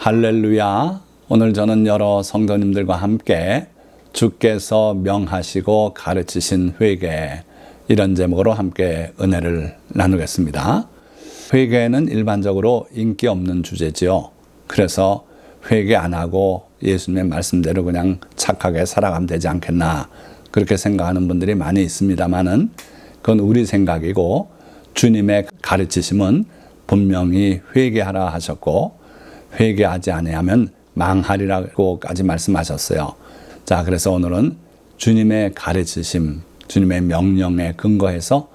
할렐루야. 오늘 저는 여러 성도님들과 함께 주께서 명하시고 가르치신 회개, 이런 제목으로 함께 은혜를 나누겠습니다. 회개는 일반적으로 인기 없는 주제지요. 그래서 회개 안 하고 예수님의 말씀대로 그냥 착하게 살아가면 되지 않겠나, 그렇게 생각하는 분들이 많이 있습니다만은 그건 우리 생각이고, 주님의 가르치심은 분명히 회개하라 하셨고, 회개하지 아니하면 망하리라고까지 말씀하셨어요. 자, 그래서 오늘은 주님의 가르치심, 주님의 명령에 근거해서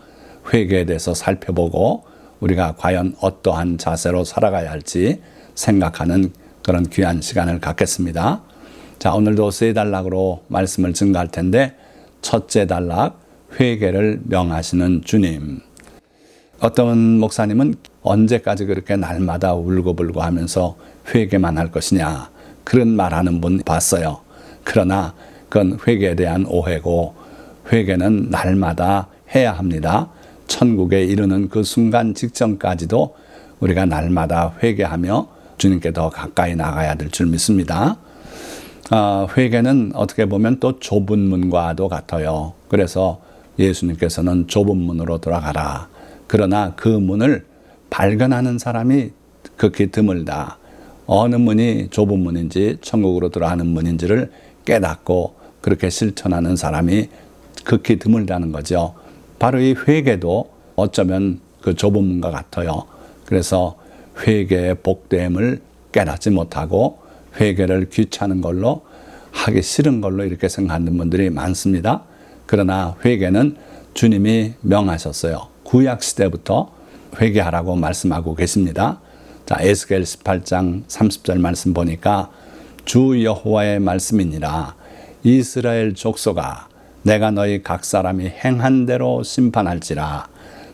회개에 대해서 살펴보고, 우리가 과연 어떠한 자세로 살아가야 할지 생각하는 그런 귀한 시간을 갖겠습니다. 자, 오늘도 세 단락으로 말씀을 증거할 텐데, 첫째 단락, 회개를 명하시는 주님. 어떤 목사님은 언제까지 그렇게 날마다 울고불고 하면서 회개만 할 것이냐, 그런 말하는 분 봤어요. 그러나 그건 회개에 대한 오해고, 회개는 날마다 해야 합니다. 천국에 이르는 그 순간 직전까지도 우리가 날마다 회개하며 주님께 더 가까이 나가야 될 줄 믿습니다. 회개는 어떻게 보면 또 좁은 문과도 같아요. 그래서 예수님께서는 좁은 문으로 돌아가라. 그러나 그 문을 발견하는 사람이 극히 드물다. 어느 문이 좁은 문인지, 천국으로 들어가는 문인지를 깨닫고 그렇게 실천하는 사람이 극히 드물다는 거죠. 바로 이 회개도 어쩌면 그 좁은 문과 같아요. 그래서 회개의 복됨을 깨닫지 못하고 회개를 귀찮은 걸로, 하기 싫은 걸로 이렇게 생각하는 분들이 많습니다. 그러나 회개는 주님이 명하셨어요. 구약 시대부터 회개하라고 말씀하고 계십니다. 자, 에스겔 18장 30절 말씀 보니까, 주 여호와의 말씀이니라. 이스라엘 족속아, 내가 너희 각 사람이 행한 대로 심판할지라.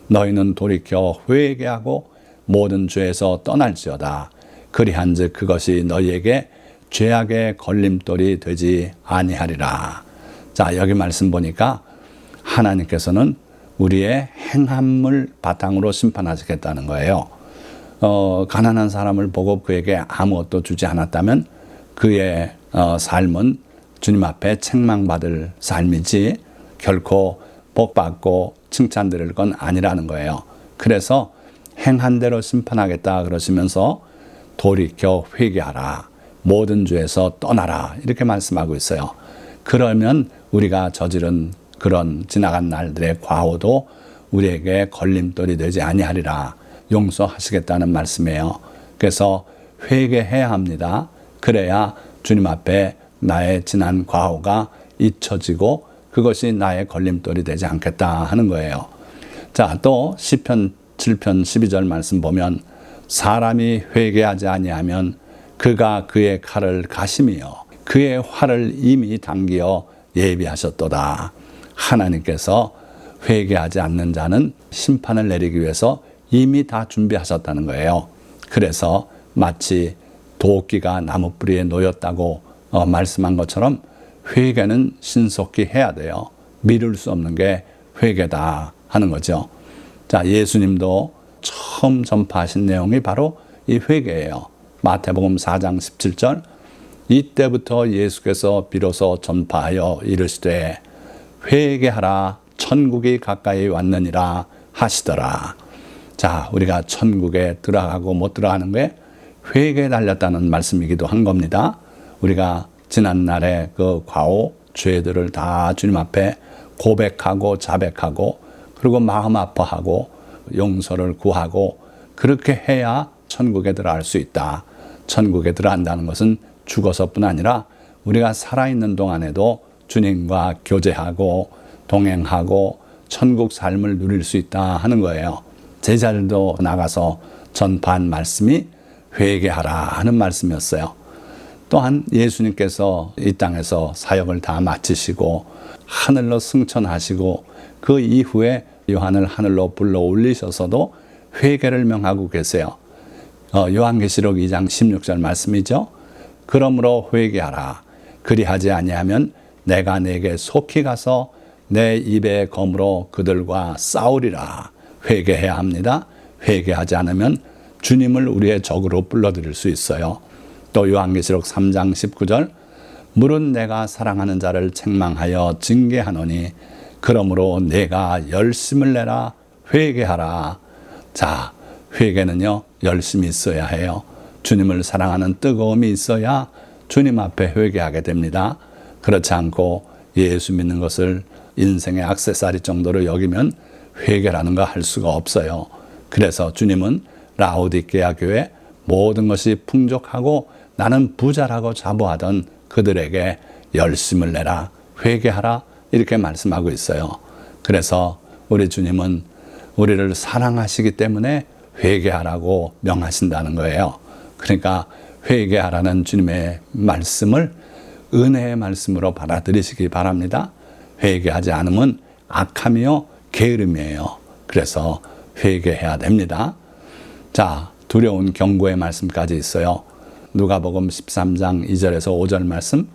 너희는 돌이켜 회개하고 모든 죄에서 떠날지어다. 그리한즉 그것이 너희에게 죄악의 걸림돌이 되지 아니하리라. 자, 여기 말씀 보니까 하나님께서는 우리의 행함을 바탕으로 심판하시겠다는 거예요. 가난한 사람을 보고 그에게 아무것도 주지 않았다면 그의 삶은 주님 앞에 책망받을 삶이지 결코 복받고 칭찬드릴 건 아니라는 거예요. 그래서 행한 대로 심판하겠다 그러시면서 돌이켜 회개하라, 모든 죄에서 떠나라, 이렇게 말씀하고 있어요. 그러면 우리가 저지른 그런 지나간 날들의 과오도 우리에게 걸림돌이 되지 아니하리라, 용서하시겠다는 말씀이에요. 그래서 회개해야 합니다. 그래야 주님 앞에 나의 지난 과오가 잊혀지고 그것이 나의 걸림돌이 되지 않겠다 하는 거예요. 자, 또 시편 7편 12절 말씀 보면, 사람이 회개하지 아니하면 그가 그의 칼을 가심이요 그의 활을 이미 당기어 예비하셨도다. 하나님께서 회개하지 않는 자는 심판을 내리기 위해서 이미 다 준비하셨다는 거예요. 그래서 마치 도끼가 나무 뿌리에 놓였다고 말씀한 것처럼 회개는 신속히 해야 돼요. 미룰 수 없는 게 회개다 하는 거죠. 자, 예수님도 처음 전파하신 내용이 바로 이 회개예요. 마태복음 4장 17절, 이때부터 예수께서 비로소 전파하여 이르시되 회개하라, 천국이 가까이 왔느니라 하시더라. 자, 우리가 천국에 들어가고 못 들어가는 게 회개에 달렸다는 말씀이기도 한 겁니다. 우리가 지난날의 그 과오, 죄들을 다 주님 앞에 고백하고 자백하고, 그리고 마음 아파하고 용서를 구하고, 그렇게 해야 천국에 들어갈 수 있다. 천국에 들어간다는 것은 죽어서뿐 아니라 우리가 살아있는 동안에도 주님과 교제하고 동행하고 천국 삶을 누릴 수 있다 하는 거예요. 제자들도 나가서 전파한 말씀이 회개하라 하는 말씀이었어요. 또한 예수님께서 이 땅에서 사역을 다 마치시고 하늘로 승천하시고 그 이후에 요한을 하늘로 불러 올리셔서도 회개를 명하고 계세요. 요한계시록 2장 16절 말씀이죠. 그러므로 회개하라. 그리하지 아니하면 내가 네게 속히 가서 내 입의 검으로 그들과 싸우리라. 회개해야 합니다. 회개하지 않으면 주님을 우리의 적으로 불러들일 수 있어요. 또 요한계시록 3장 19절 물은 내가 사랑하는 자를 책망하여 징계하노니 그러므로 내가 열심을 내라 회개하라. 자, 회개는요 열심히 있어야 해요. 주님을 사랑하는 뜨거움이 있어야 주님 앞에 회개하게 됩니다. 그렇지 않고 예수 믿는 것을 인생의 액세서리 정도로 여기면 회개라는 거 할 수가 없어요. 그래서 주님은 라오디게아 교회 모든 것이 풍족하고 나는 부자라고 자부하던 그들에게 열심을 내라 회개하라 이렇게 말씀하고 있어요. 그래서 우리 주님은 우리를 사랑하시기 때문에 회개하라고 명하신다는 거예요. 그러니까 회개하라는 주님의 말씀을 은혜의 말씀으로 받아들이시기 바랍니다. 회개하지 않으면 악함이요 게으름이에요. 그래서 회개해야 됩니다. 자, 두려운 경고의 말씀까지 있어요. 누가복음 13장 2절에서 5절 말씀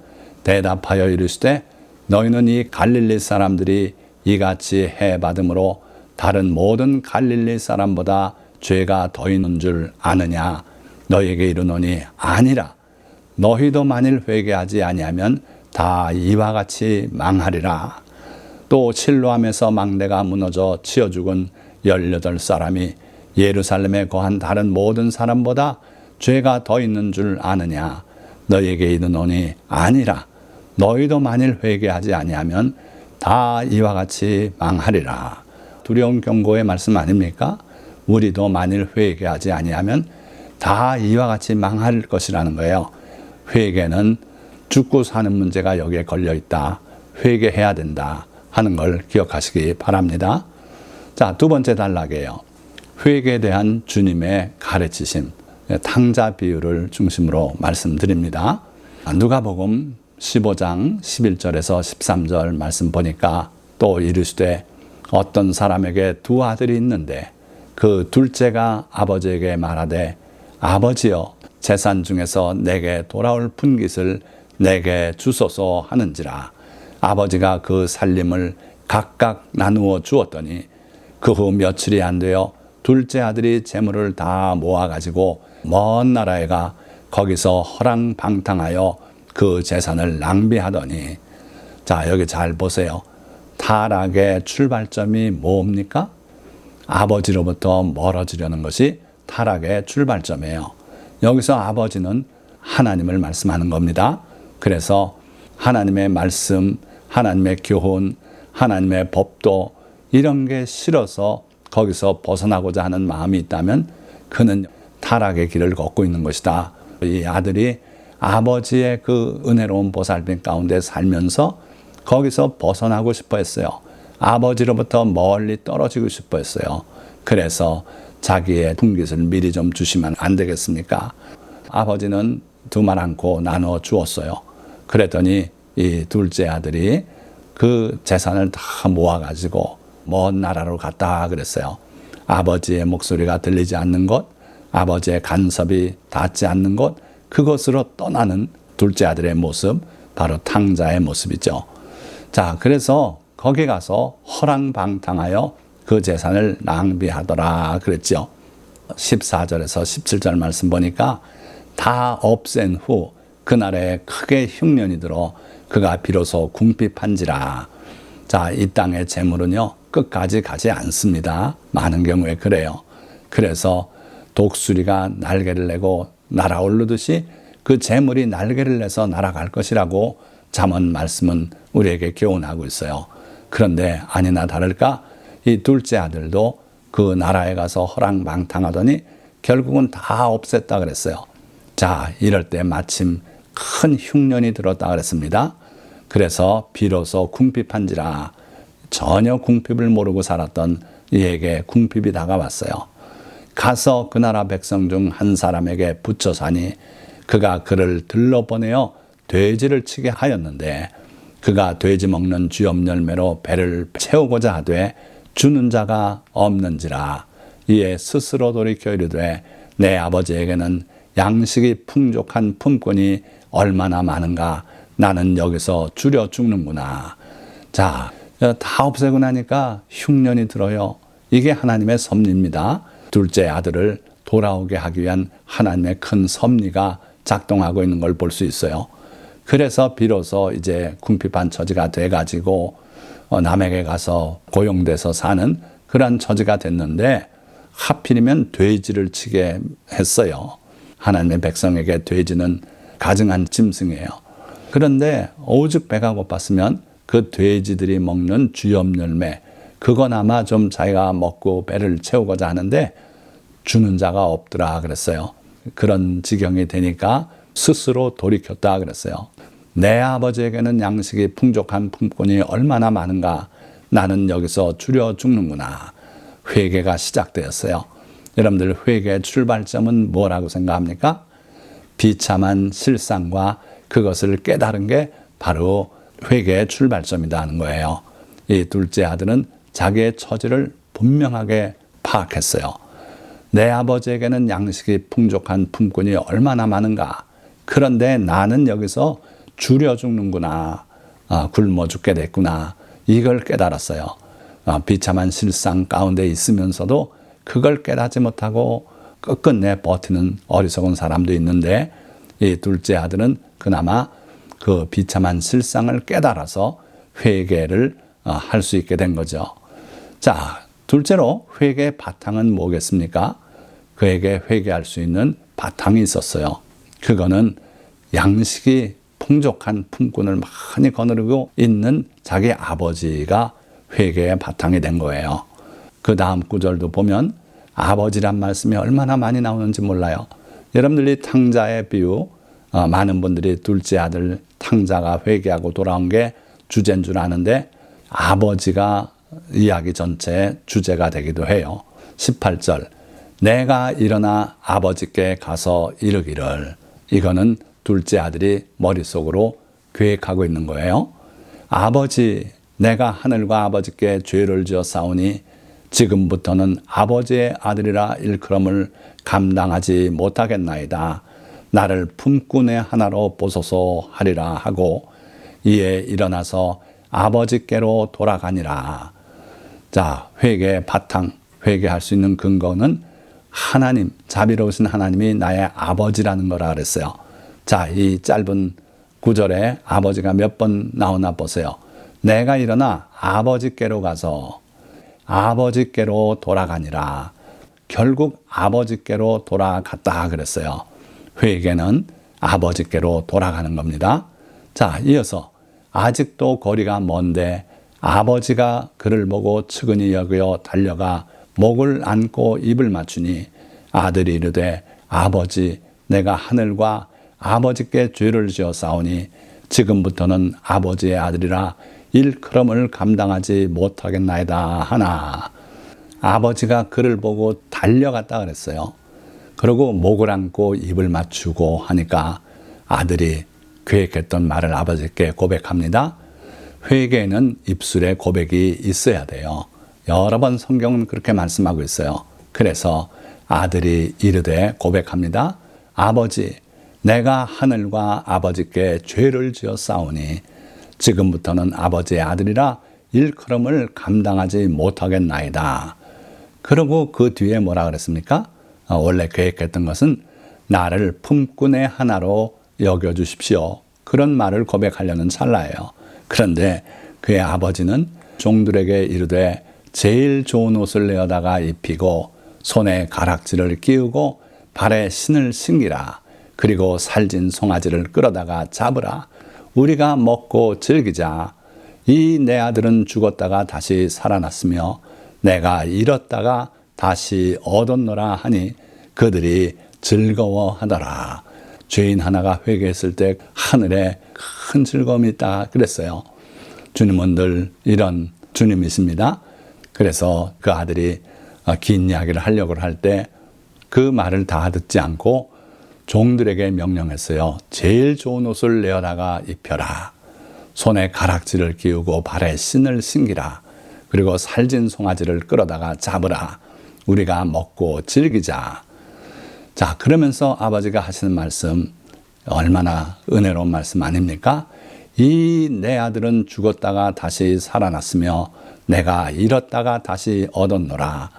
대답하여 이르시되 너희는 이 갈릴리 사람들이 이같이 해받음으로 다른 모든 갈릴리 사람보다 죄가 더 있는 줄 아느냐. 너희에게 이르노니 아니라. 너희도 만일 회개하지 아니하면 다 이와 같이 망하리라. 또 실로암에서 망대가 무너져 치어 죽은 18사람이 예루살렘에 거한 다른 모든 사람보다 죄가 더 있는 줄 아느냐. 너희에게 이르노니 아니라. 너희도 만일 회개하지 아니하면 다 이와 같이 망하리라. 두려운 경고의 말씀 아닙니까? 우리도 만일 회개하지 아니하면 다 이와 같이 망할 것이라는 거예요. 회개는 죽고 사는 문제가 여기에 걸려 있다. 회개해야 된다 하는 걸 기억하시기 바랍니다. 자, 두 번째 단락이에요. 회개에 대한 주님의 가르치심, 탕자 비유를 중심으로 말씀드립니다. 누가복음 15장 11절에서 13절 말씀 보니까 또 이르시되 어떤 사람에게 두 아들이 있는데 그 둘째가 아버지에게 말하되 아버지여 재산 중에서 내게 돌아올 분깃을 내게 주소서 하는지라. 아버지가 그 살림을 각각 나누어 주었더니 그 후 며칠이 안 되어 둘째 아들이 재물을 다 모아가지고 먼 나라에 가 거기서 허랑방탕하여 그 재산을 낭비하더니. 자, 여기 잘 보세요. 타락의 출발점이 뭡니까? 아버지로부터 멀어지려는 것이 타락의 출발점이에요. 여기서 아버지는 하나님을 말씀하는 겁니다. 그래서 하나님의 말씀, 하나님의 교훈, 하나님의 법도 이런 게 싫어서 거기서 벗어나고자 하는 마음이 있다면 그는 타락의 길을 걷고 있는 것이다. 이 아들이 아버지의 그 은혜로운 보살핌 가운데 살면서 거기서 벗어나고 싶어 했어요. 아버지로부터 멀리 떨어지고 싶어 했어요. 그래서 자기의 분깃을 미리 좀 주시면 안 되겠습니까? 아버지는 두말 않고 나눠 주었어요. 그랬더니 이 둘째 아들이 그 재산을 다 모아가지고 먼 나라로 갔다 그랬어요. 아버지의 목소리가 들리지 않는 곳, 아버지의 간섭이 닿지 않는 곳, 그것으로 떠나는 둘째 아들의 모습, 바로 탕자의 모습이죠. 자, 그래서 거기 가서 허랑방탕하여 그 재산을 낭비하더라 그랬죠. 14절에서 17절 말씀 보니까 다 없앤 후 그날에 크게 흉년이 들어 그가 비로소 궁핍한지라. 자, 이 땅의 재물은요 끝까지 가지 않습니다. 많은 경우에 그래요. 그래서 독수리가 날개를 내고 날아오르듯이 그 재물이 날개를 내서 날아갈 것이라고 잠언 말씀은 우리에게 교훈하고 있어요. 그런데 아니나 다를까 이 둘째 아들도 그 나라에 가서 허랑방탕하더니 결국은 다 없앴다 그랬어요. 자, 이럴 때 마침 큰 흉년이 들었다 그랬습니다. 그래서 비로소 궁핍한지라. 전혀 궁핍을 모르고 살았던 이에게 궁핍이 다가왔어요. 가서 그 나라 백성 중 한 사람에게 붙여 사니 그가 그를 들러보내어 돼지를 치게 하였는데 그가 돼지 먹는 쥐염 열매로 배를 채우고자 하되 주는 자가 없는지라. 이에 스스로 돌이켜 이르되 내 아버지에게는 양식이 풍족한 품꾼이 얼마나 많은가. 나는 여기서 줄여 죽는구나. 자, 다 없애고 나니까 흉년이 들어요. 이게 하나님의 섭리입니다. 둘째 아들을 돌아오게 하기 위한 하나님의 큰 섭리가 작동하고 있는 걸 볼 수 있어요. 그래서 비로소 이제 궁핍한 처지가 돼가지고 남에게 가서 고용돼서 사는 그러한 처지가 됐는데 하필이면 돼지를 치게 했어요. 하나님의 백성에게 돼지는 가증한 짐승이에요. 그런데 오죽 배가 고팠으면 그 돼지들이 먹는 주염 열매, 그거나마 좀 자기가 먹고 배를 채우고자 하는데 주는 자가 없더라 그랬어요. 그런 지경이 되니까 스스로 돌이켰다 그랬어요. 내 아버지에게는 양식이 풍족한 품꾼이 얼마나 많은가. 나는 여기서 줄여 죽는구나. 회개가 시작되었어요. 여러분들 회개의 출발점은 뭐라고 생각합니까? 비참한 실상과 그것을 깨달은 게 바로 회개의 출발점이다 하는 거예요. 이 둘째 아들은 자기의 처지를 분명하게 파악했어요. 내 아버지에게는 양식이 풍족한 품꾼이 얼마나 많은가. 그런데 나는 여기서 줄여 죽는구나. 굶어 죽게 됐구나. 이걸 깨달았어요. 비참한 실상 가운데 있으면서도 그걸 깨닫지 못하고 끝끝내 버티는 어리석은 사람도 있는데 이 둘째 아들은 그나마 그 비참한 실상을 깨달아서 회개를 할 수 있게 된 거죠. 자, 둘째로 회개의 바탕은 뭐겠습니까? 그에게 회개할 수 있는 바탕이 있었어요. 그거는 양식이 풍족한 품꾼을 많이 거느리고 있는 자기 아버지가 회개의 바탕이 된 거예요. 그 다음 구절도 보면 아버지란 말씀이 얼마나 많이 나오는지 몰라요. 여러분들이 탕자의 비유, 많은 분들이 둘째 아들 탕자가 회개하고 돌아온 게 주제인 줄 아는데 아버지가 이야기 전체의 주제가 되기도 해요. 18절, 내가 일어나 아버지께 가서 이르기를. 이거는 둘째 아들이 머릿속으로 계획하고 있는 거예요. 아버지, 내가 하늘과 아버지께 죄를 지어 싸우니 지금부터는 아버지의 아들이라 일컬음을 감당하지 못하겠나이다. 나를 품꾼의 하나로 보소서 하리라 하고 이에 일어나서 아버지께로 돌아가니라. 자, 회개의 바탕, 회개할 수 있는 근거는 하나님, 자비로우신 하나님이 나의 아버지라는 거라 그랬어요. 자, 이 짧은 구절에 아버지가 몇 번 나오나 보세요. 내가 일어나 아버지께로 가서 아버지께로 돌아가니라. 결국 아버지께로 돌아갔다 그랬어요. 회개는 아버지께로 돌아가는 겁니다. 자, 이어서 아직도 거리가 먼데 아버지가 그를 보고 측은히 여겨 달려가 목을 안고 입을 맞추니 아들이 이르되 아버지, 내가 하늘과 아버지께 죄를 지어 싸우니 지금부터는 아버지의 아들이라 일컬음을 감당하지 못하겠나이다 하나. 아버지가 그를 보고 달려갔다 그랬어요. 그리고 목을 안고 입을 맞추고 하니까 아들이 계획했던 말을 아버지께 고백합니다. 회개에는 입술에 고백이 있어야 돼요. 여러 번 성경은 그렇게 말씀하고 있어요. 그래서 아들이 이르되 고백합니다. 아버지, 내가 하늘과 아버지께 죄를 지어 싸우니 지금부터는 아버지의 아들이라 일컬음을 감당하지 못하겠나이다. 그리고 그 뒤에 뭐라 그랬습니까? 원래 계획했던 것은 나를 품꾼의 하나로 여겨주십시오. 그런 말을 고백하려는 찰나예요. 그런데 그의 아버지는 종들에게 이르되 제일 좋은 옷을 내어다가 입히고 손에 가락지를 끼우고 발에 신을 신기라. 그리고 살진 송아지를 끌어다가 잡으라. 우리가 먹고 즐기자. 이 내 아들은 죽었다가 다시 살아났으며 내가 잃었다가 다시 얻었노라 하니 그들이 즐거워하더라. 죄인 하나가 회개했을 때 하늘에 큰 즐거움이 있다 그랬어요. 주님은 늘 이런 주님이십니다. 그래서 그 아들이 긴 이야기를 하려고 할 때 그 말을 다 듣지 않고 종들에게 명령했어요. 제일 좋은 옷을 내어다가 입혀라. 손에 가락지를 끼우고 발에 신을 신기라. 그리고 살진 송아지를 끌어다가 잡으라. 우리가 먹고 즐기자. 자, 그러면서 아버지가 하시는 말씀 얼마나 은혜로운 말씀 아닙니까? 이 내 아들은 죽었다가 다시 살아났으며 내가 잃었다가 다시 얻었노라.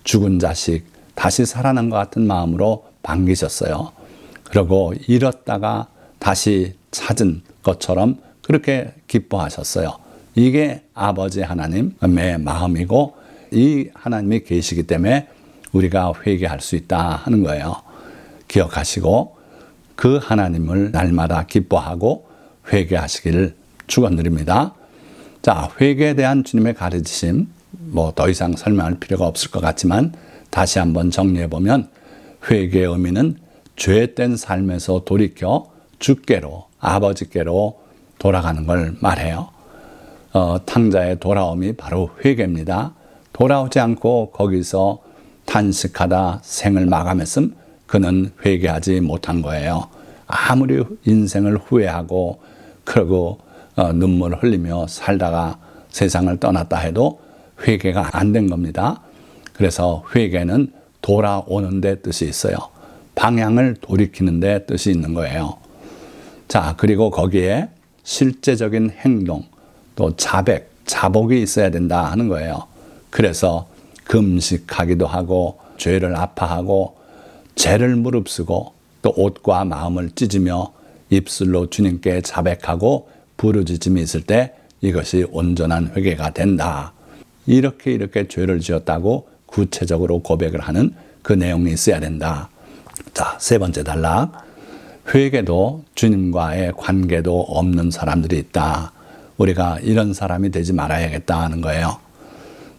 죽은 자식 다시 살아난 것 같은 마음으로 반기셨어요. 그리고 잃었다가 다시 찾은 것처럼 그렇게 기뻐하셨어요. 이게 아버지 하나님의 마음이고 이 하나님이 계시기 때문에 우리가 회개할 수 있다 하는 거예요. 기억하시고 그 하나님을 날마다 기뻐하고 회개하시기를 축원드립니다. 자, 회개에 대한 주님의 가르치심 더 이상 설명할 필요가 없을 것 같지만 다시 한번 정리해 보면 회개의 의미는 죄된 삶에서 돌이켜 주께로 아버지께로 돌아가는 걸 말해요. 탕자의 돌아옴이 바로 회개입니다. 돌아오지 않고 거기서 탄식하다 생을 마감했음 그는 회개하지 못한 거예요. 아무리 인생을 후회하고 그러고 눈물을 흘리며 살다가 세상을 떠났다 해도 회개가 안 된 겁니다. 그래서 회개는 돌아오는 데 뜻이 있어요. 방향을 돌이키는 데 뜻이 있는 거예요. 자, 그리고 거기에 실제적인 행동, 또 자백, 자복이 있어야 된다 하는 거예요. 그래서 금식하기도 하고 죄를 아파하고 죄를 무릅쓰고 또 옷과 마음을 찢으며 입술로 주님께 자백하고 부르짖음이 있을 때 이것이 온전한 회개가 된다. 이렇게 죄를 지었다고 구체적으로 고백을 하는 그 내용이 있어야 된다. 자, 세 번째 단락. 회개도 주님과의 관계도 없는 사람들이 있다. 우리가 이런 사람이 되지 말아야겠다 하는 거예요.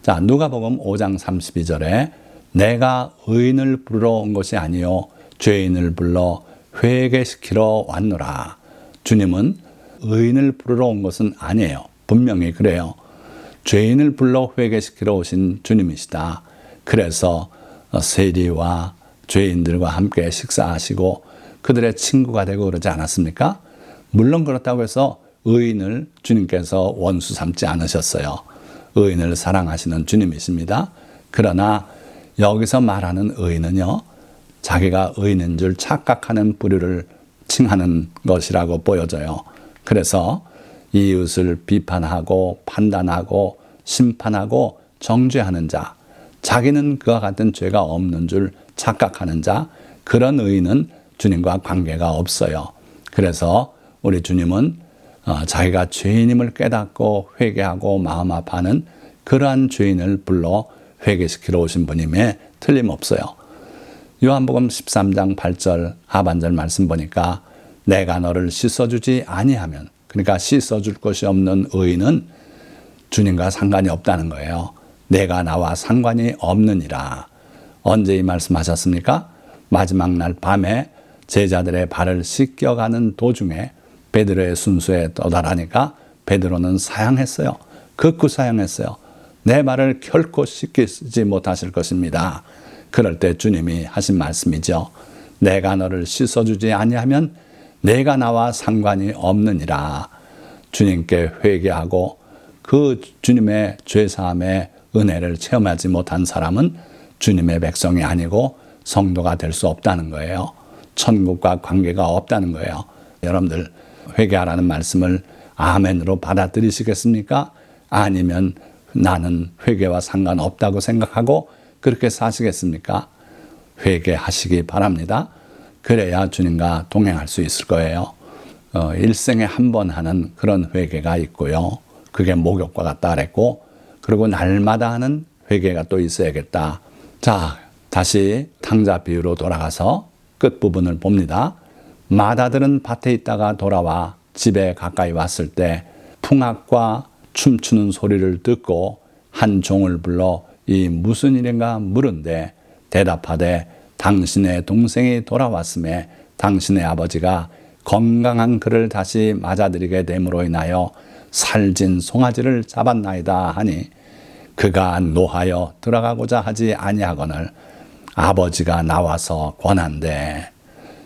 자, 누가복음 5장 32절에 내가 의인을 부르러 온 것이 아니요 죄인을 불러 회개시키러 왔노라. 주님은 의인을 부르러 온 것은 아니에요. 분명히 그래요. 죄인을 불러 회개시키러 오신 주님이시다. 그래서 세리와 죄인들과 함께 식사하시고 그들의 친구가 되고 그러지 않았습니까? 물론 그렇다고 해서 의인을 주님께서 원수 삼지 않으셨어요. 의인을 사랑하시는 주님이십니다. 그러나 여기서 말하는 의인은요, 자기가 의인인 줄 착각하는 부류를 칭하는 것이라고 보여져요. 그래서 이웃을 비판하고 판단하고 심판하고 정죄하는 자, 자기는 그와 같은 죄가 없는 줄 착각하는 자, 그런 의인은 주님과 관계가 없어요. 그래서 우리 주님은 자기가 죄인임을 깨닫고 회개하고 마음 아파하는 그러한 죄인을 불러 회개시키러 오신 분임에 틀림없어요. 요한복음 13장 8절 하반절 말씀 보니까 내가 너를 씻어주지 아니하면, 그러니까 씻어줄 것이 없는 의인은 주님과 상관이 없다는 거예요. 내가 나와 상관이 없느니라. 언제 이 말씀하셨습니까? 마지막 날 밤에 제자들의 발을 씻겨가는 도중에 베드로의 순수에 도달하니까 베드로는 사양했어요. 극구 사양했어요. 내 발을 결코 씻기지 못하실 것입니다. 그럴 때 주님이 하신 말씀이죠. 내가 너를 씻어주지 아니하면 내가 나와 상관이 없느니라. 주님께 회개하고 그 주님의 죄사함의 은혜를 체험하지 못한 사람은 주님의 백성이 아니고 성도가 될 수 없다는 거예요. 천국과 관계가 없다는 거예요. 여러분들 회개하라는 말씀을 아멘으로 받아들이시겠습니까? 아니면 나는 회개와 상관없다고 생각하고 그렇게 사시겠습니까? 회개하시기 바랍니다. 그래야 주님과 동행할 수 있을 거예요. 일생에 한 번 하는 그런 회개가 있고요. 그게 목욕과 같다 그랬고, 그리고 날마다 하는 회개가 또 있어야겠다. 자, 다시 탕자 비유로 돌아가서 끝부분을 봅니다. 마다들은 밭에 있다가 돌아와 집에 가까이 왔을 때 풍악과 춤추는 소리를 듣고 한 종을 불러 이 무슨 일인가 물은데 대답하되 당신의 동생이 돌아왔음에 당신의 아버지가 건강한 그를 다시 맞아들이게 됨으로 인하여 살진 송아지를 잡았나이다 하니 그가 노하여 들어가고자 하지 아니하거늘 아버지가 나와서 권한대.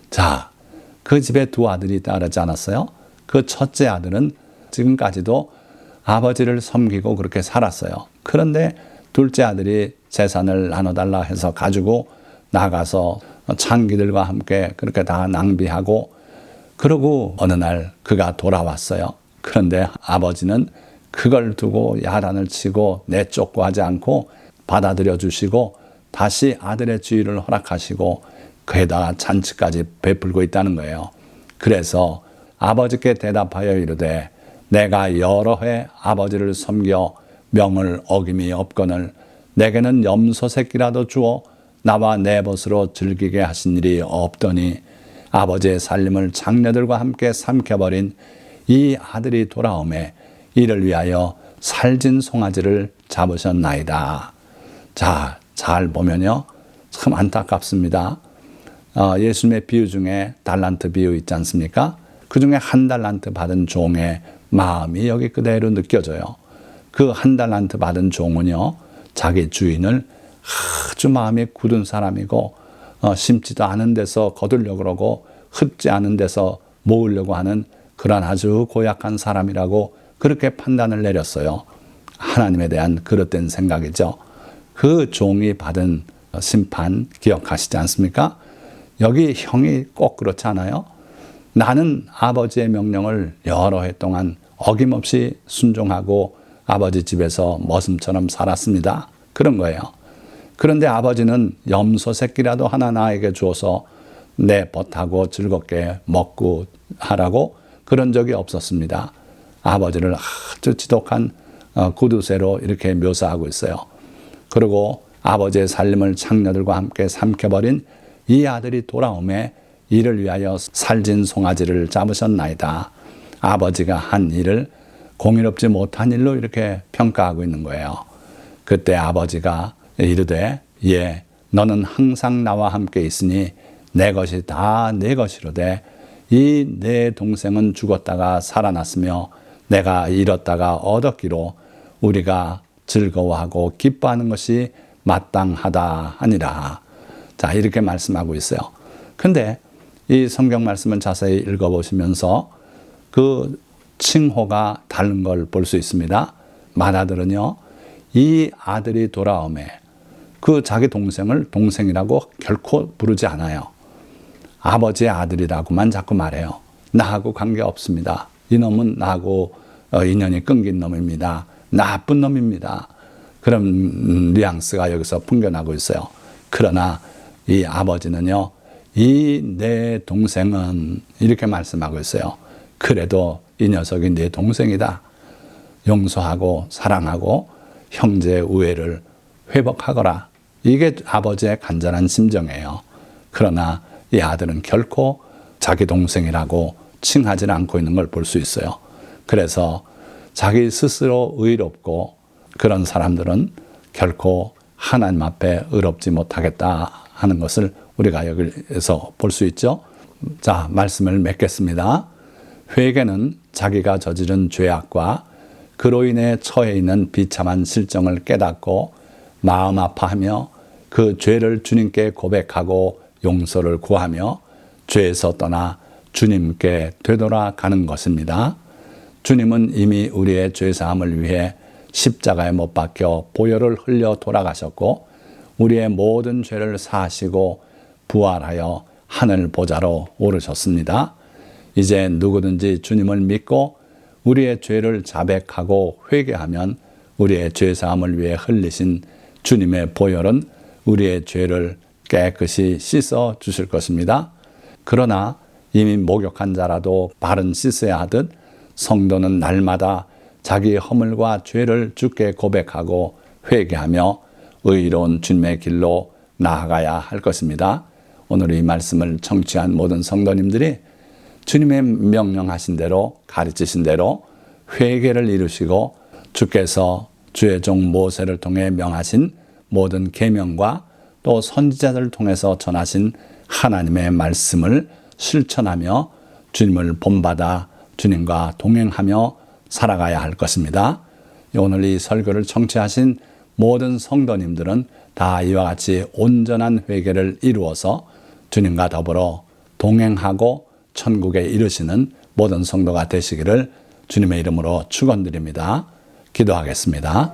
자, 그 집에 두 아들이 따르지 않았어요? 그 첫째 아들은 지금까지도 아버지를 섬기고 그렇게 살았어요. 그런데 둘째 아들이 재산을 나눠달라 해서 가지고 나가서 창기들과 함께 그렇게 다 낭비하고, 그러고 어느 날 그가 돌아왔어요. 그런데 아버지는 그걸 두고 야단을 치고 내쫓고 하지 않고 받아들여 주시고 다시 아들의 지위를 허락하시고 그에다가 잔치까지 베풀고 있다는 거예요. 그래서 아버지께 대답하여 이르되 내가 여러 해 아버지를 섬겨 명을 어김이 없거늘 내게는 염소 새끼라도 주어 나와 내 벗으로 즐기게 하신 일이 없더니 아버지의 살림을 장녀들과 함께 삼켜버린 이 아들이 돌아오매 이를 위하여 살진 송아지를 잡으셨나이다. 자, 잘 보면요, 참 안타깝습니다. 예수님의 비유 중에 달란트 비유 있지 않습니까? 그 중에 한 달란트 받은 종의 마음이 여기 그대로 느껴져요. 그 한 달란트 받은 종은요, 자기 주인을 아주 마음이 굳은 사람이고 심지도 않은 데서 거두려고 그러고 흡지 않은 데서 모으려고 하는 그런 아주 고약한 사람이라고 그렇게 판단을 내렸어요. 하나님에 대한 그릇된 생각이죠. 그 종이 받은 심판 기억하시지 않습니까? 여기 형이 꼭 그렇지 않아요? 나는 아버지의 명령을 여러 해 동안 어김없이 순종하고 아버지 집에서 머슴처럼 살았습니다. 그런 거예요. 그런데 아버지는 염소 새끼라도 하나 나에게 주어서 내 벗하고 즐겁게 먹고 하라고 그런 적이 없었습니다. 아버지를 아주 지독한 구두쇠로 이렇게 묘사하고 있어요. 그리고 아버지의 살림을 장녀들과 함께 삼켜버린 이 아들이 돌아오매 이를 위하여 살진 송아지를 잡으셨나이다. 아버지가 한 일을 공의롭지 못한 일로 이렇게 평가하고 있는 거예요. 그때 아버지가 이르되 예, 너는 항상 나와 함께 있으니 내 것이 다 내 것이로되 이 내 동생은 죽었다가 살아났으며 내가 잃었다가 얻었기로 우리가 즐거워하고 기뻐하는 것이 마땅하다 하니라. 자, 이렇게 말씀하고 있어요. 근데 이 성경 말씀을 자세히 읽어보시면서 그 칭호가 다른 걸 볼 수 있습니다. 마다들은요, 이 아들이 돌아오매 그 자기 동생을 동생이라고 결코 부르지 않아요. 아버지의 아들이라고만 자꾸 말해요. 나하고 관계없습니다. 이놈은 나하고 인연이 끊긴 놈입니다. 나쁜 놈입니다. 그런 뉘앙스가 여기서 풍겨나고 있어요. 그러나 이 아버지는요, 이 내 동생은 이렇게 말씀하고 있어요. 그래도 이 녀석이 내 동생이다. 용서하고 사랑하고 형제의 우애를 회복하거라. 이게 아버지의 간절한 심정이에요. 그러나 이 아들은 결코 자기 동생이라고 칭하지 않고 있는 걸 볼 수 있어요. 그래서 자기 스스로 의롭고 그런 사람들은 결코 하나님 앞에 의롭지 못하겠다 하는 것을 우리가 여기서 볼 수 있죠. 자, 말씀을 맺겠습니다. 회개는 자기가 저지른 죄악과 그로 인해 처해 있는 비참한 실정을 깨닫고 마음 아파하며 그 죄를 주님께 고백하고 용서를 구하며 죄에서 떠나 주님께 되돌아가는 것입니다. 주님은 이미 우리의 죄사함을 위해 십자가에 못 박혀 보혈을 흘려 돌아가셨고 우리의 모든 죄를 사하시고 부활하여 하늘 보좌로 오르셨습니다. 이제 누구든지 주님을 믿고 우리의 죄를 자백하고 회개하면 우리의 죄사함을 위해 흘리신 주님의 보혈은 우리의 죄를 깨끗이 씻어 주실 것입니다. 그러나 이미 목욕한 자라도 발은 씻어야 하듯 성도는 날마다 자기 허물과 죄를 주께 고백하고 회개하며 의로운 주님의 길로 나아가야 할 것입니다. 오늘 이 말씀을 청취한 모든 성도님들이 주님의 명령하신 대로 가르치신 대로 회개를 이루시고 주께서 주의 종 모세를 통해 명하신 모든 계명과 또 선지자들을 통해서 전하신 하나님의 말씀을 실천하며 주님을 본받아 주님과 동행하며 살아가야 할 것입니다. 오늘 이 설교를 청취하신 모든 성도님들은 다 이와 같이 온전한 회개를 이루어서 주님과 더불어 동행하고 천국에 이르시는 모든 성도가 되시기를 주님의 이름으로 축원드립니다. 기도하겠습니다.